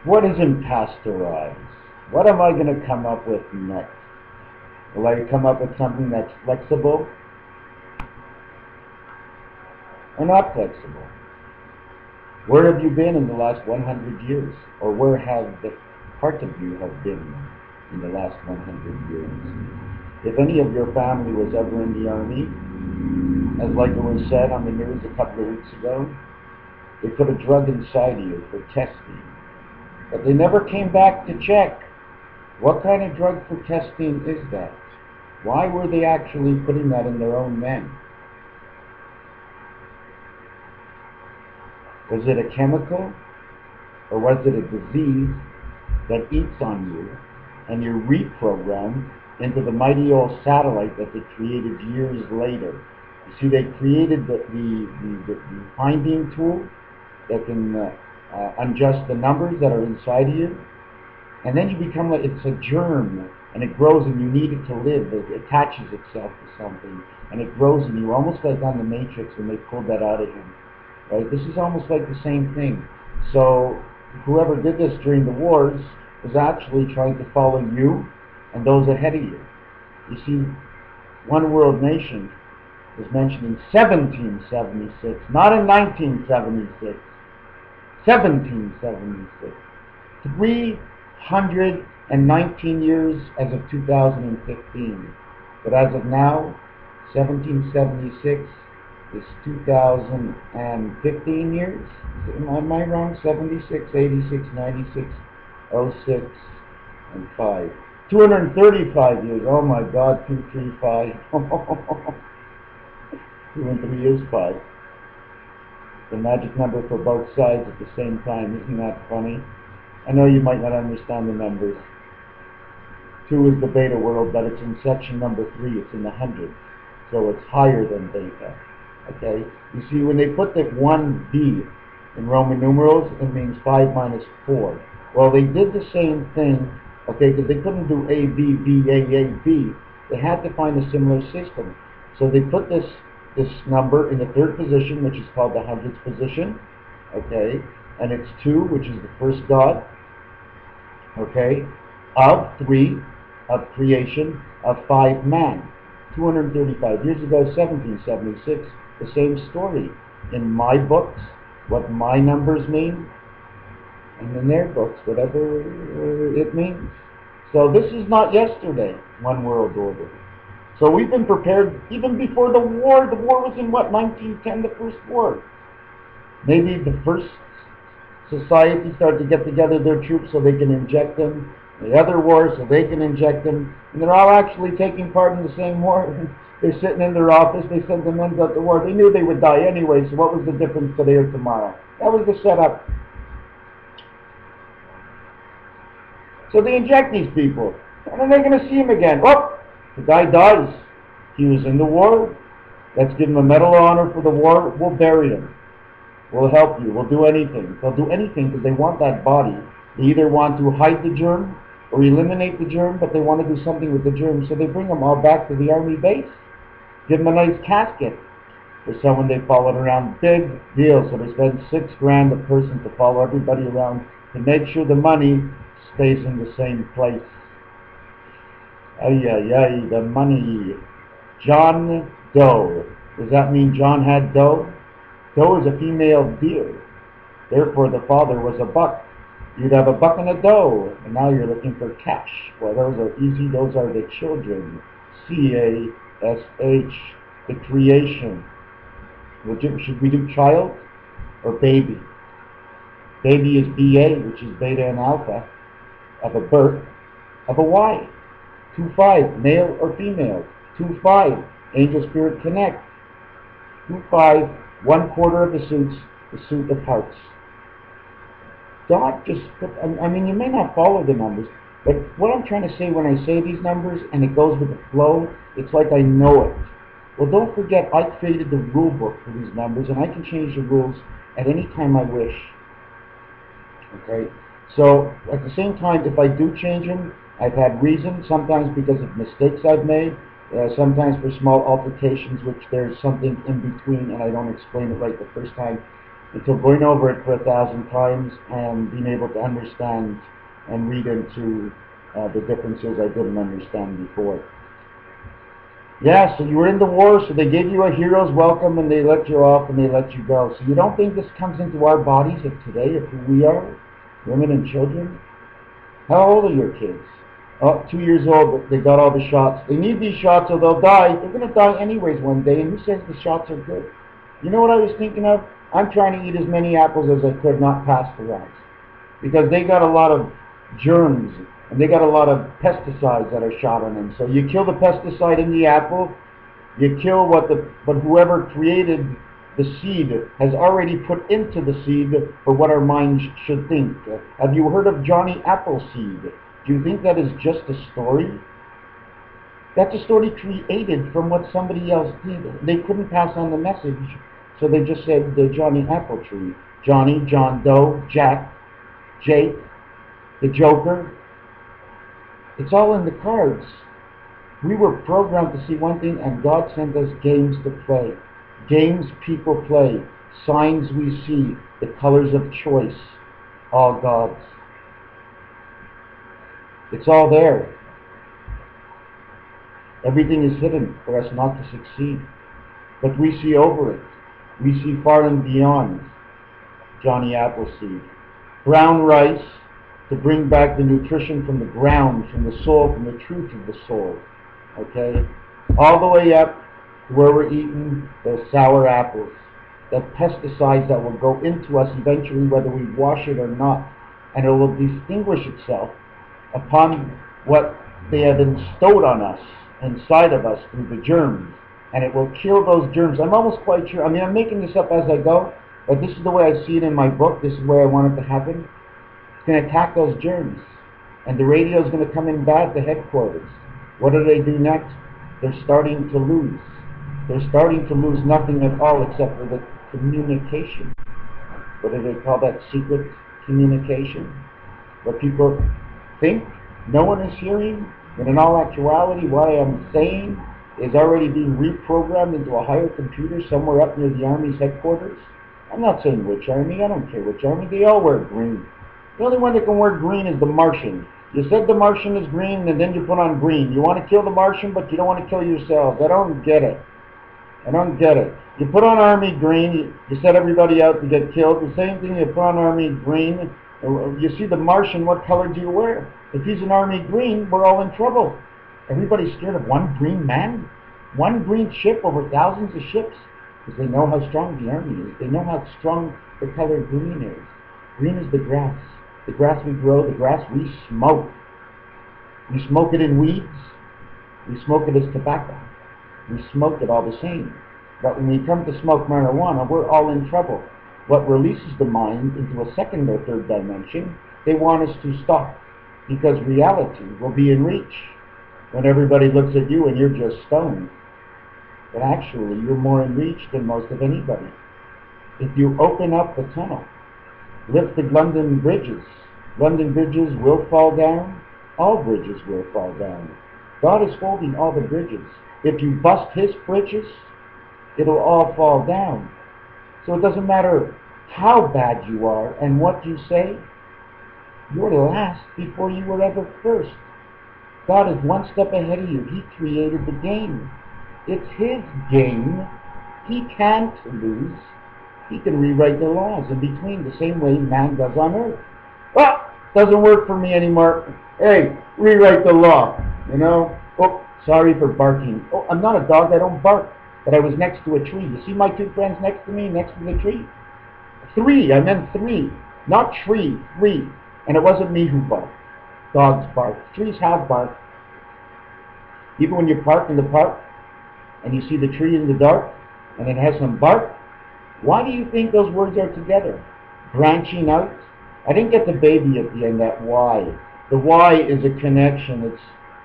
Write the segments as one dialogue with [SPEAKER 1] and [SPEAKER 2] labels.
[SPEAKER 1] What isn't pasteurized? What am I going to come up with next? Will I come up with something that's flexible or not flexible? Where have you been in the last 100 years? Or where have the part of you have been in the last 100 years? If any of your family was ever in the army, as like it was said on the news a couple of weeks ago, they put a drug inside of you for testing. But they never came back to check. What kind of drug for testing is that? Why were they actually putting that in their own men? Was it a chemical, or was it a disease that eats on you and you're reprogrammed into the mighty old satellite that they created years later? You see, they created the finding tool that can adjust the numbers that are inside of you, and then you become like, it's a germ, and it grows and you need it to live. It attaches itself to something, and it grows in you, almost like on the Matrix when they pulled that out of him. Right? This is almost like the same thing. So whoever did this during the wars was actually trying to follow you and those ahead of you. You see, one world nation was mentioned in 1776, not in 1976. 1776. 319 years as of 2015. But as of now, 1776 is 2015 years. Am I wrong? 76, 86, 96, 06, and 5. 235 years. Oh my God, 235. 2 and 3 is 5. The magic number for both sides at the same time. Isn't that funny? I know you might not understand the numbers. 2 is the beta world, but it's in section number 3. It's in the hundreds. So it's higher than beta. Okay? You see, when they put the 1B in Roman numerals, it means 5 minus 4. Well, they did the same thing, okay, because they couldn't do A, B, B, A, B. They had to find a similar system. So they put this number in the third position, which is called the hundredths position, okay, and it's 2, which is the first God, okay, of 3, of creation, of 5 man. 235 years ago, 1776, the same story. In my books, what my numbers mean, and in their books, whatever it means. So this is not yesterday, one world order. So we've been prepared even before the war. The war was in what, 1910, the first war. Maybe the first society started to get together their troops so they can inject them. The other war so they can inject them. And they're all actually taking part in the same war. They're sitting in their office. They sent the men out to war. They knew they would die anyway, so what was the difference today or tomorrow? That was the setup. So they inject these people. And then they're going to see him again. Oh! The guy dies. He was in the war. Let's give him a Medal of Honor for the war. We'll bury him. We'll help you. We'll do anything. They'll do anything because they want that body. They either want to hide the germ or eliminate the germ, but they want to do something with the germ. So they bring them all back to the army base. Give them a nice casket for someone they followed around. Big deal. So they spend $6 grand a person to follow everybody around to make sure the money stays in the same place. Ay, ay, ay, the money. John Doe. Does that mean John had dough? Doe is a female deer. Therefore, the father was a buck. You'd have a buck and a doe, and now you're looking for cash. Well, those are easy. Those are the children. C-A-S-H, the creation. Should we do child or baby? Baby is B-A, which is beta and alpha, of a birth, of a Y. 2-5, male or female. 2-5, angel spirit connect. 2-5, 1/4 of the suit of hearts. Don't just put, I mean, you may not follow the numbers, but what I'm trying to say when I say these numbers and it goes with the flow, it's like I know it. Well, don't forget, I created the rule book for these numbers, and I can change the rules at any time I wish. Okay? So, at the same time, if I do change them, I've had reason, sometimes because of mistakes I've made, sometimes for small altercations, which there's something in between and I don't explain it right the first time. until going over it for 1,000 times and being able to understand and read into the differences I didn't understand before. Yeah, so you were in the war, so they gave you a hero's welcome and they let you off and they let you go. So you don't think this comes into our bodies of today, of who we are, women and children? How old are your kids? Oh, 2 years old, but they got all the shots. They need these shots or they'll die. They're going to die anyways one day, and who says the shots are good? You know what I was thinking of? I'm trying to eat as many apples as I could, not pasteurized. Because they got a lot of germs, and they got a lot of pesticides that are shot on them. So you kill the pesticide in the apple, you kill but whoever created the seed has already put into the seed for what our minds should think. Have you heard of Johnny Appleseed? Do you think that is just a story? That's a story created from what somebody else did. They couldn't pass on the message, so they just said the Johnny Apple Tree. Johnny, John Doe, Jack, Jake, the Joker. It's all in the cards. We were programmed to see one thing, and God sent us games to play. Games people play. Signs we see. The colors of choice. All God's. It's all there. Everything is hidden for us not to succeed. But we see over it. We see far and beyond. Johnny Appleseed. Brown rice to bring back the nutrition from the ground, from the soul, from the truth of the soul. Okay? All the way up to where we're eating those sour apples. The pesticides that will go into us eventually, whether we wash it or not. And it will distinguish itself upon what they have bestowed on us, inside of us, through the germs. And it will kill those germs. I'm almost quite sure. I mean, I'm making this up as I go, but this is the way I see it in my book. This is the way I want it to happen. It's going to attack those germs. And the radio is going to come in bad to headquarters. What do they do next? They're starting to lose. They're starting to lose nothing at all except for the communication. What do they call that? Secret communication? What people think no one is hearing, when in all actuality what I am saying is already being reprogrammed into a higher computer somewhere up near the Army's headquarters. I'm not saying which army, I don't care which army, they all wear green. The only one that can wear green is the Martian. You said the Martian is green and then you put on green. You want to kill the Martian but you don't want to kill yourselves. I don't get it. I don't get it. You put on Army green, you set everybody out to get killed. The same thing, you put on Army green. You see the Martian, what color do you wear? If he's an Army green, we're all in trouble. Everybody's scared of one green man? One green ship over thousands of ships? Because they know how strong the Army is. They know how strong the color green is. Green is the grass. The grass we grow, the grass we smoke. We smoke it in weeds. We smoke it as tobacco. We smoke it all the same. But when we come to smoke marijuana, we're all in trouble. What releases the mind into a second or third dimension, they want us to stop. Because reality will be in reach when everybody looks at you and you're just stoned. But actually, you're more in reach than most of anybody. If you open up the tunnel, lift the London bridges will fall down. All bridges will fall down. God is holding all the bridges. If you bust his bridges, it'll all fall down. So it doesn't matter how bad you are and what you say, you're last before you were ever first. God is one step ahead of you. He created the game. It's his game. He can't lose. He can rewrite the laws in between the same way man does on earth. Oh, doesn't work for me anymore. Hey, rewrite the law, you know. Oh, sorry for barking. Oh, I'm not a dog, I don't bark. But I was next to a tree. You see my two friends next to me, next to the tree? Three, I meant three. Not tree, three. And it wasn't me who barked. Dogs bark. Trees have bark. Even when you park in the park, and you see the tree in the dark, and it has some bark, why do you think those words are together? Branching out? I didn't get the baby at the end, that Y. The Y is a connection.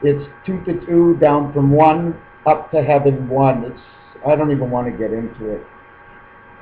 [SPEAKER 1] It's 2 to 2, down from 1, up to heaven 1. I don't even want to get into it.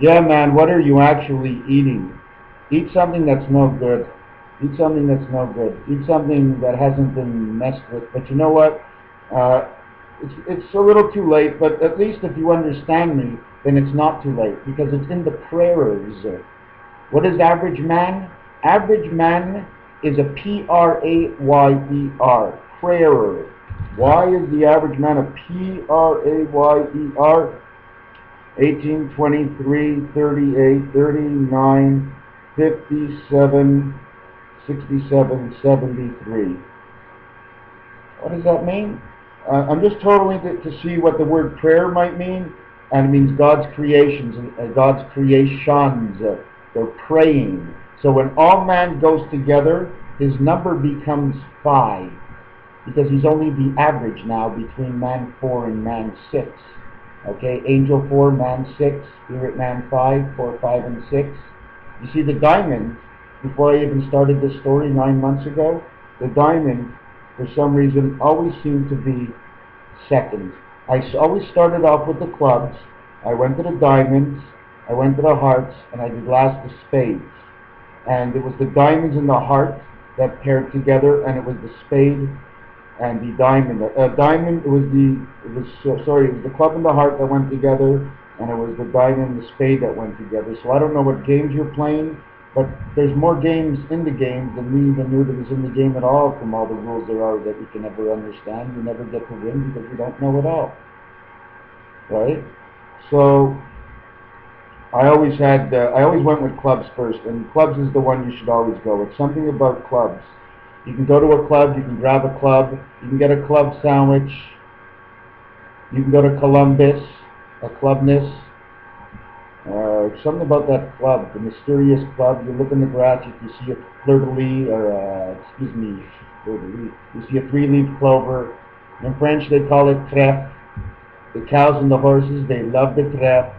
[SPEAKER 1] Yeah, man, what are you actually eating? Eat something that's no good. Eat something that's no good. Eat something that hasn't been messed with. But you know what? It's a little too late, but at least if you understand me, then it's not too late, because it's in the prayers What is average man? Average man is a P-R-A-Y-E-R. Prayer. Why is the average man a P-R-A-Y-E-R? 18, 23, 38, 39, 57, 67, 73. What does that mean? I'm just totaling it to see what the word prayer might mean, and it means God's creations, God's creations. They're praying. So when all man goes together, his number becomes 5, because he's only the average now between man 4 and man 6. Okay, angel 4, man 6, spirit man 5, 4, 5, and 6. You see, the diamond, before I even started this story 9 months ago, the diamond, for some reason, always seemed to be second. I always started off with the clubs, I went to the diamonds, I went to the hearts, and I did last the spades. And it was the diamonds and the heart that paired together, and it was the spade and the diamond. Diamond, it was the club and the heart that went together, and it was the diamond and the spade that went together. So I don't know what games you're playing, but there's more games in the game than we even knew that was in the game at all, from all the rules there are that we can never understand. We never get to win because we don't know it all. Right? So I always went with clubs first, and clubs is the one you should always go with. Something about clubs. You can go to a club, you can grab a club, you can get a club sandwich, you can go to Columbus, a clubness. Something about that club, the mysterious club. You look in the grass, if you see a fleur-de-lis, you see a 3-leaf clover. In French they call it trèfle. The cows and the horses, they love the trèfle.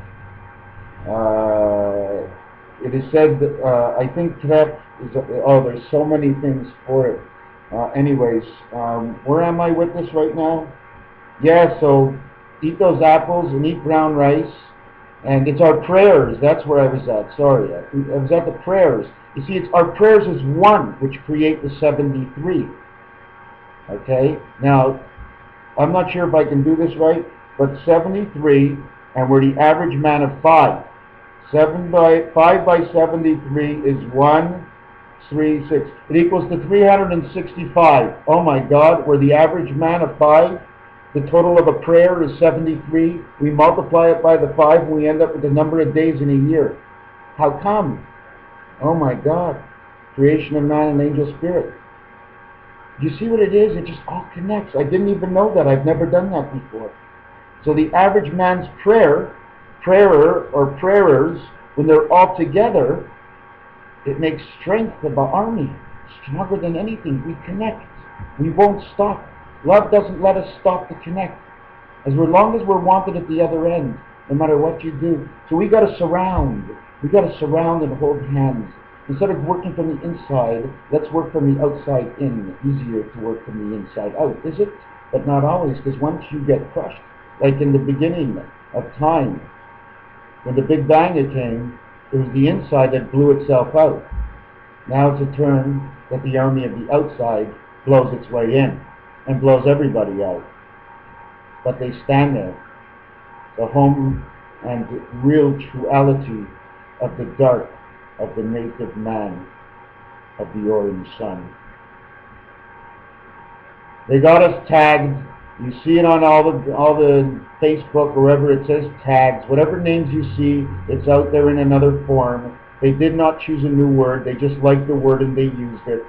[SPEAKER 1] It is said that, I think trèfle is, there's so many things for it. Anyways, where am I with this right now? Yeah, so eat those apples and eat brown rice. And it's our prayers. That's where I was at. Sorry. I was at the prayers. You see, it's our prayers is one which create the 73. Okay? Now, I'm not sure if I can do this right, but 73, and we're the average man of 5. 5 by 73 is 1, 3, 6. It equals to 365. Oh my God, we're the average man of 5. The total of a prayer is 73. We multiply it by the 5, and we end up with the number of days in a year. How come? Oh my God. Creation of man and angel spirit. You see what it is? It just all connects. I didn't even know that. I've never done that before. So the average man's prayer or prayers, when they're all together, it makes strength of an army. Stronger than anything. We connect. We won't stop. Love doesn't let us stop to connect. As long as we're wanted at the other end, no matter what you do. So we got to surround. We got to surround and hold hands. Instead of working from the inside, let's work from the outside in. Easier to work from the inside out, is it? But not always, because once you get crushed, like in the beginning of time, when the Big Bang came, it was the inside that blew itself out. Now it's a turn that the army of the outside blows its way in and blows everybody out. But they stand there. The home and real truality of the dark of the native man of the orange sun. They got us tagged. You see it on all the Facebook or wherever it says tags. Whatever names you see, it's out there in another form. They did not choose a new word. They just liked the word and they used it.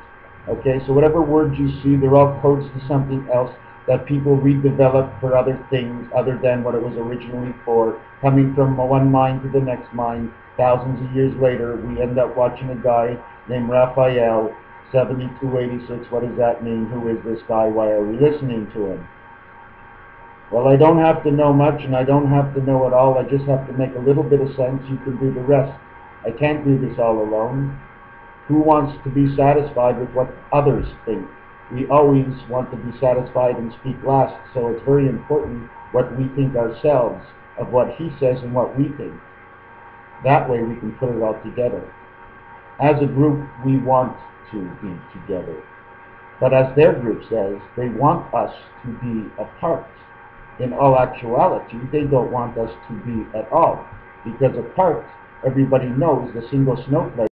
[SPEAKER 1] Okay, so whatever words you see, they're all codes to something else that people redevelop for other things other than what it was originally for. Coming from one mind to the next mind, thousands of years later, we end up watching a guy named Raphael, 7286. What does that mean? Who is this guy? Why are we listening to him? Well, I don't have to know much, and I don't have to know it all. I just have to make a little bit of sense. You can do the rest. I can't do this all alone. Who wants to be satisfied with what others think? We always want to be satisfied and speak last, so it's very important what we think ourselves of what he says and what we think. That way we can put it all together. As a group, we want to be together. But as their group says, they want us to be apart. In all actuality, they don't want us to be at all. Because apart, everybody knows the single snowflake